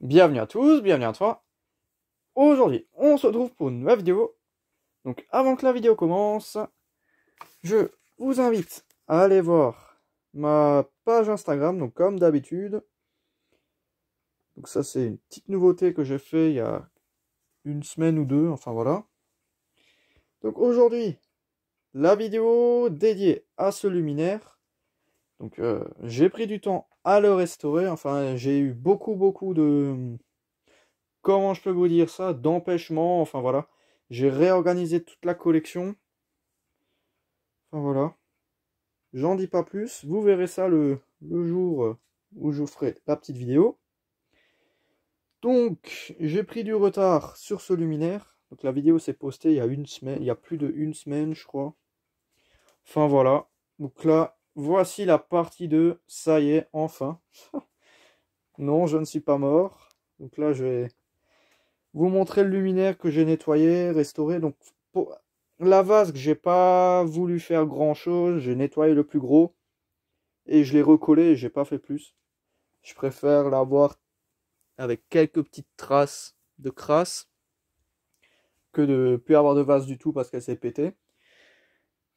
Bienvenue à tous, bienvenue à toi. Aujourd'hui, on se retrouve pour une nouvelle vidéo. Donc avant que la vidéo commence, je vous invite à aller voir ma page Instagram, donc comme d'habitude. Donc ça c'est une petite nouveauté que j'ai fait il y a une semaine ou deux, enfin voilà. Donc aujourd'hui, la vidéo dédiée à ce luminaire. Donc j'ai pris du temps à le restaurer, enfin j'ai eu beaucoup de... Comment je peux vous dire ça? D'empêchement, enfin voilà. J'ai réorganisé toute la collection. Enfin voilà. J'en dis pas plus. Vous verrez ça le jour où je ferai la petite vidéo. Donc, j'ai pris du retard sur ce luminaire. Donc la vidéo s'est postée il y a une semaine, il y a plus de une semaine, je crois. Enfin voilà. Donc là, voici la partie 2. Ça y est, enfin. Non, je ne suis pas mort. Donc là, je vais vous montrer le luminaire que j'ai nettoyé, restauré. Donc pour la vasque, j'ai pas voulu faire grand chose. J'ai nettoyé le plus gros et je l'ai recollé et j'ai pas fait plus. Je préfère l'avoir avec quelques petites traces de crasse que de plus avoir de vase du tout parce qu'elle s'est pétée.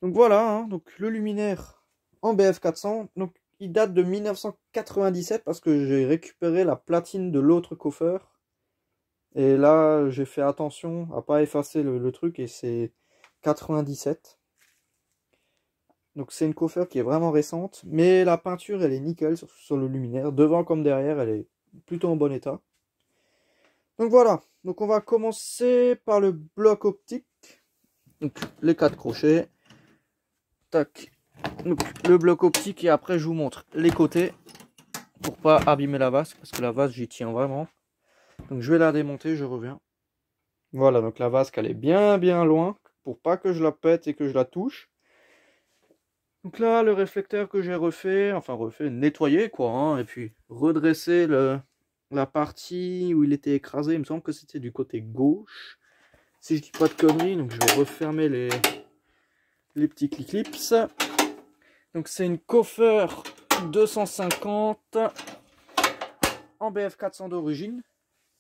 Donc voilà, hein, donc le luminaire en BF 400. Donc il date de 1997 parce que j'ai récupéré la platine de l'autre coffeur. Et là, j'ai fait attention à pas effacer le truc et c'est 97. Donc c'est une coiffeur qui est vraiment récente, mais la peinture elle est nickel sur le luminaire, devant comme derrière, elle est plutôt en bon état. Donc voilà, donc on va commencer par le bloc optique. Donc les 4 crochets. Tac. Donc le bloc optique et après je vous montre les côtés pour pas abîmer la vasque parce que la vasque j'y tiens vraiment. Donc je vais la démonter, je reviens. Voilà, donc la vasque elle est bien loin pour pas que je la pète et que je la touche. Donc là, le réflecteur que j'ai refait, nettoyé quoi, hein, et puis redresser la partie où il était écrasé. Il me semble que c'était du côté gauche. Si je dis pas de conneries, donc je vais refermer les petits clips. Donc c'est une Cofer 250 en BF 400 d'origine.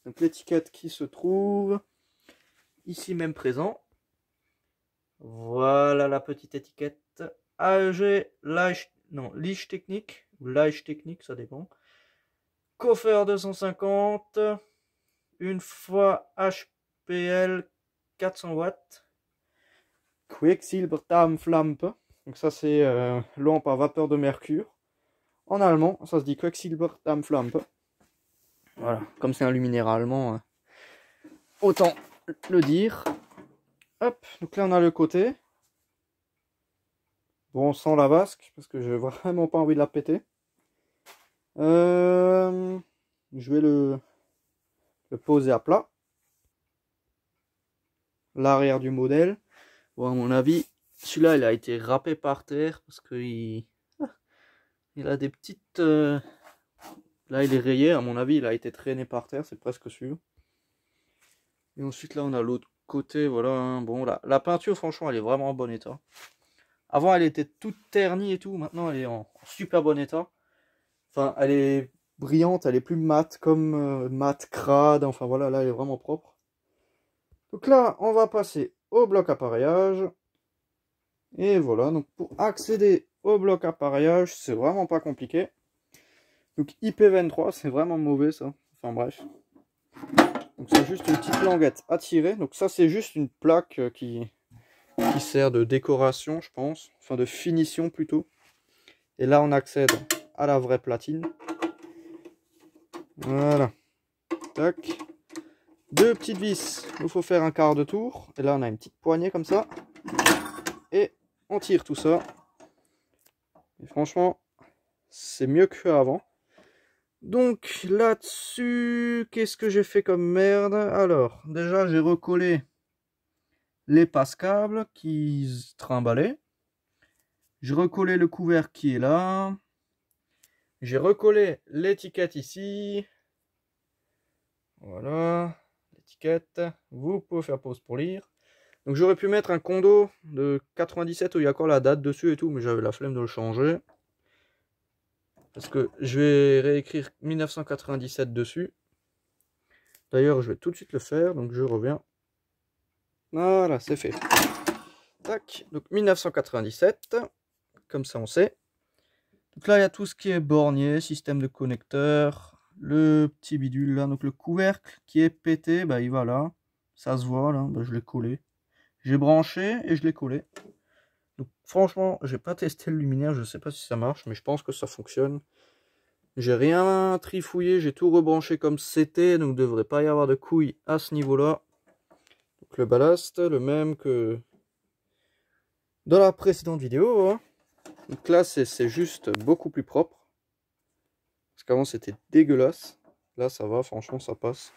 Donc l'étiquette qui se trouve ici même présent. Voilà la petite étiquette. AEG Liche Technique, ou Liche Technique, ça dépend. Cofer 250, une fois HPL 400 watts. Quecksilber Darmflampe. Donc ça c'est lampe à vapeur de mercure. En allemand, ça se dit Quecksilber Darmflampe. Voilà, comme c'est un luminaire allemand, autant le dire. Hop, donc là on a le côté. Bon, sans la vasque, parce que j'ai vraiment pas envie de la péter. Je vais le poser à plat. L'arrière du modèle. Bon, à mon avis, celui-là, il a été râpé par terre, parce qu'il il a des petites... Là, il est rayé, à mon avis, il a été traîné par terre, c'est presque sûr. Et ensuite, là, on a l'autre côté, voilà. Hein. Bon, la peinture, franchement, elle est vraiment en bon état. Avant, elle était toute ternie et tout. Maintenant, elle est en super bon état. Enfin, elle est brillante, elle est plus mate, comme mate crade. Enfin, voilà, là, elle est vraiment propre. Donc là, on va passer au bloc appareillage. Et voilà, donc pour accéder au bloc appareillage, c'est vraiment pas compliqué. Donc IP23, c'est vraiment mauvais ça. Enfin bref. Donc c'est juste une petite languette à tirer. Donc ça, c'est juste une plaque qui sert de décoration, je pense. Enfin de finition plutôt. Et là, on accède à la vraie platine. Voilà. Tac. Deux petites vis. Il faut faire un quart de tour. Et là, on a une petite poignée comme ça. Et on tire tout ça. Et franchement, c'est mieux qu'avant. Donc là-dessus, qu'est-ce que j'ai fait comme merde? Alors, déjà, j'ai recollé les passes-câbles qui se trimballaient. J'ai recollé le couvercle qui est là. J'ai recollé l'étiquette ici. Voilà, l'étiquette. Vous pouvez faire pause pour lire. Donc j'aurais pu mettre un condo de 97 où il y a encore la date dessus et tout, mais j'avais la flemme de le changer. Parce que je vais réécrire 1997 dessus. D'ailleurs, je vais tout de suite le faire, donc je reviens. Voilà, c'est fait. Tac, donc 1997, comme ça on sait. Donc là, il y a tout ce qui est bornier, système de connecteur, le petit bidule là, donc le couvercle qui est pété, bah il va là, ça se voit là, bah, je l'ai collé. J'ai branché et je l'ai collé. Donc franchement, j'ai pas testé le luminaire, je sais pas si ça marche, mais je pense que ça fonctionne. J'ai rien trifouillé, j'ai tout rebranché comme c'était, donc il ne devrait pas y avoir de couilles à ce niveau-là. Donc le ballast, le même que dans la précédente vidéo, hein. Donc là, c'est juste beaucoup plus propre. Parce qu'avant, c'était dégueulasse. Là, ça va, franchement, ça passe.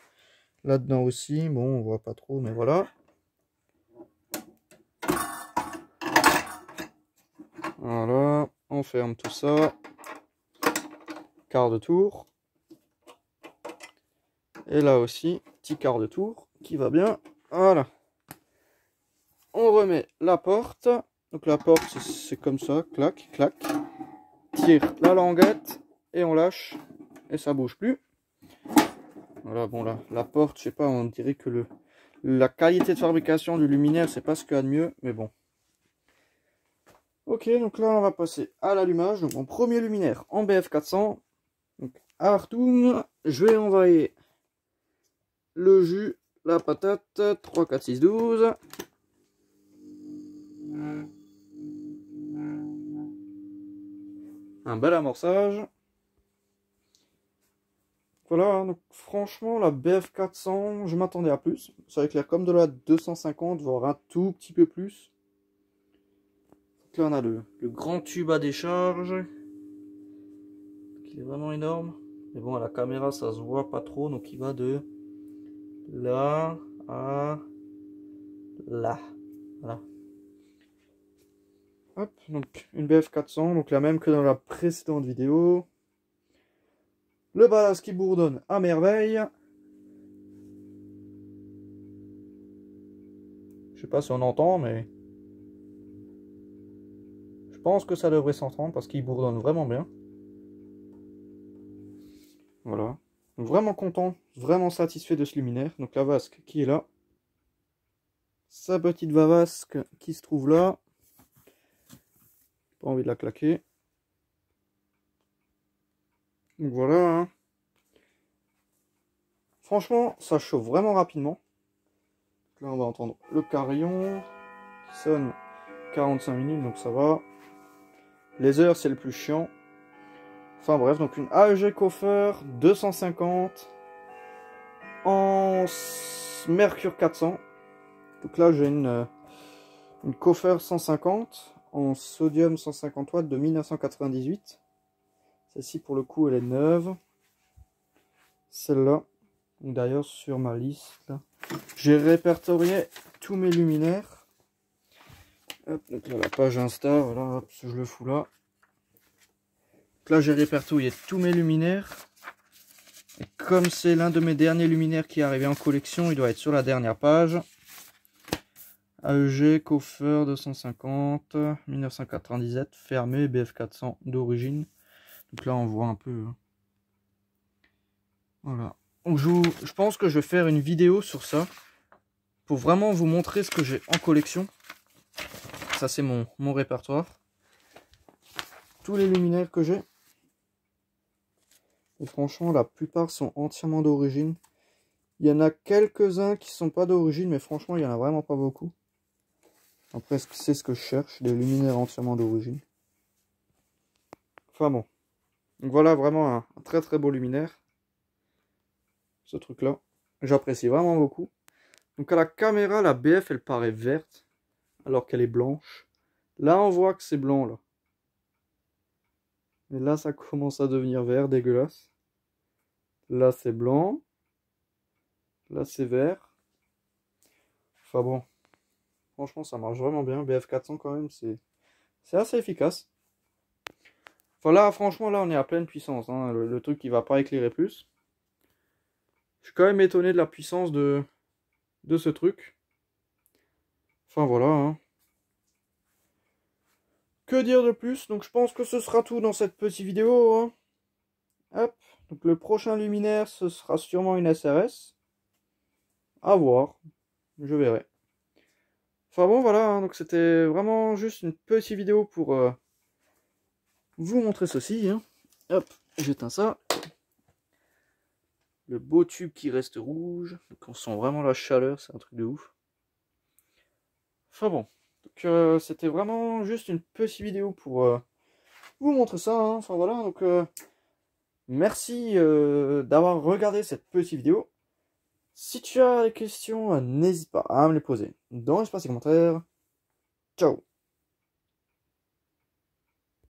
Là-dedans aussi, bon, on voit pas trop, mais voilà. Voilà, on ferme tout ça. Quart de tour. Et là aussi, petit quart de tour qui va bien. Voilà. On remet la porte. Donc la porte, c'est comme ça, clac, clac. Tire la languette et on lâche et ça bouge plus. Voilà, bon là, la porte, je sais pas, on dirait que la qualité de fabrication du luminaire, c'est pas ce qu'il y a de mieux, mais bon. Ok, donc là, on va passer à l'allumage. Donc mon premier luminaire en BF400. Donc à Artoum, je vais envoyer le jus, la patate, 3, 4, 6, 12. Un bel amorçage. Voilà, donc franchement, la BF400, je m'attendais à plus. Ça éclaire comme de la 250, voire un tout petit peu plus. Donc là, on a le grand tube à décharge. Il est vraiment énorme. Mais bon, à la caméra, ça se voit pas trop. Donc il va de là à là. Voilà. Hop, donc une BF400, donc la même que dans la précédente vidéo. Le ballast qui bourdonne à merveille. Je sais pas si on entend, mais je pense que ça devrait s'entendre parce qu'il bourdonne vraiment bien. Voilà. Donc, vraiment content, vraiment satisfait de ce luminaire. Donc la vasque qui est là. Sa petite vasque qui se trouve là. Pas envie de la claquer. Donc voilà. Hein. Franchement, ça chauffe vraiment rapidement. Là, on va entendre le carillon qui sonne 45 minutes, donc ça va. Les heures, c'est le plus chiant. Enfin bref, donc une AEG Coffer 250 en Mercure 400. Donc là, j'ai une Coffer 150 en sodium 150 watts de 1998. Celle-ci, pour le coup, elle est neuve. Celle-là. D'ailleurs, sur ma liste, j'ai répertorié tous mes luminaires. Hop, donc là, la page Insta, voilà, hop, je le fous là. Donc là, j'ai répertorié tous mes luminaires. Et comme c'est l'un de mes derniers luminaires qui est arrivé en collection, il doit être sur la dernière page. AEG Coffer 250 1997 fermé BF400 d'origine. Donc là, on voit un peu. Hein. Voilà. Donc je pense que je vais faire une vidéo sur ça pour vraiment vous montrer ce que j'ai en collection. Ça, c'est mon répertoire. Tous les luminaires que j'ai. Et franchement, la plupart sont entièrement d'origine. Il y en a quelques-uns qui sont pas d'origine, mais franchement, il y en a vraiment pas beaucoup. Après, c'est ce que je cherche, des luminaires entièrement d'origine. Enfin bon. Donc voilà, vraiment un très très beau luminaire. Ce truc là, j'apprécie vraiment beaucoup. Donc à la caméra, la BF elle paraît verte alors qu'elle est blanche. Là on voit que c'est blanc là. Et là ça commence à devenir vert, dégueulasse. Là c'est blanc. Là c'est vert. Enfin bon, franchement ça marche vraiment bien. BF400 quand même, c'est assez efficace. Enfin là franchement là on est à pleine puissance. Hein. Le truc qui va pas éclairer plus. Je suis quand même étonné de la puissance de ce truc. Enfin voilà. Hein. Que dire de plus? Donc je pense que ce sera tout dans cette petite vidéo. Hein. Hop. Donc le prochain luminaire, ce sera sûrement une SRS. À voir, je verrai. Enfin bon, voilà, hein, donc c'était vraiment juste une petite vidéo pour vous montrer ceci. Hein. Hop, j'éteins ça. Le beau tube qui reste rouge. Donc on sent vraiment la chaleur, c'est un truc de ouf. Enfin bon, donc c'était vraiment juste une petite vidéo pour vous montrer ça. Hein. Enfin voilà, donc merci d'avoir regardé cette petite vidéo. Si tu as des questions, n'hésite pas à me les poser dans l'espace des commentaires. Ciao!